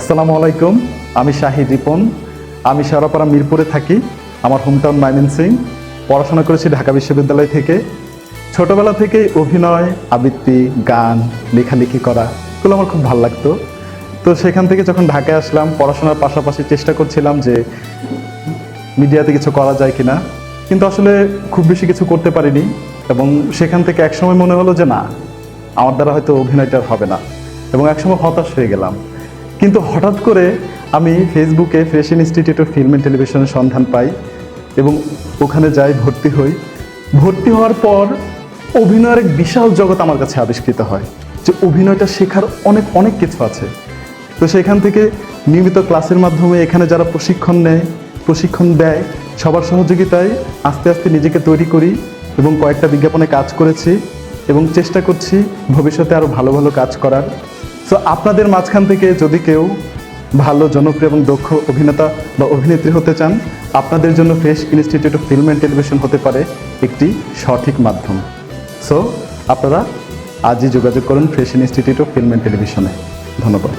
আসসালামু আলাইকুম, আমি শাহিদ রিপন। আমি শেওড়াপাড়া মিরপুরে থাকি। আমার হোমটাউন ময়মনসিংহ। পড়াশোনা করেছি ঢাকা বিশ্ববিদ্যালয় থেকে। ছোটবেলা থেকে অভিনয়, আবৃত্তি, গান, লেখালেখি করা এগুলো আমার খুব ভালো লাগতো। তো সেখান থেকে যখন ঢাকায় আসলাম, পড়াশোনার পাশাপাশি চেষ্টা করছিলাম যে মিডিয়াতে কিছু করা যায় কিনা, কিন্তু আসলে খুব বেশি কিছু করতে পারিনি। এবং সেখান থেকে একসময় মনে হলো যে না, আমার দ্বারা হয়তো অভিনয়টা হবে না, এবং একসময় হতাশ হয়ে গেলাম। কিন্তু হঠাৎ করে আমি ফেসবুকে fresh institute of film and টেলিভিশনের সন্ধান পাই এবং ওখানে যাই, ভর্তি হই। ভর্তি হওয়ার পর অভিনয়ের এক বিশাল জগৎ আমার কাছে আবিষ্কৃত হয়, যে অভিনয়টা শেখার অনেক অনেক কিছু আছে। তো সেখান থেকে নিয়মিত ক্লাসের মাধ্যমে এখানে যারা প্রশিক্ষণ দেয়, সবার সহযোগিতায় আস্তে আস্তে নিজেকে তৈরি করি এবং কয়েকটা বিজ্ঞাপনে কাজ করেছি এবং চেষ্টা করছি ভবিষ্যতে আরও ভালো ভালো কাজ করার। সো আপনাদের মাঝখান থেকে যদি কেউ ভালো, জনপ্রিয় এবং দক্ষ অভিনেতা বা অভিনেত্রী হতে চান, আপনাদের জন্য fresh institute of film and television হতে পারে একটি সঠিক মাধ্যম। সো আপনারা আজই যোগাযোগ করুন fresh institute of film and টেলিভিশনে। ধন্যবাদ।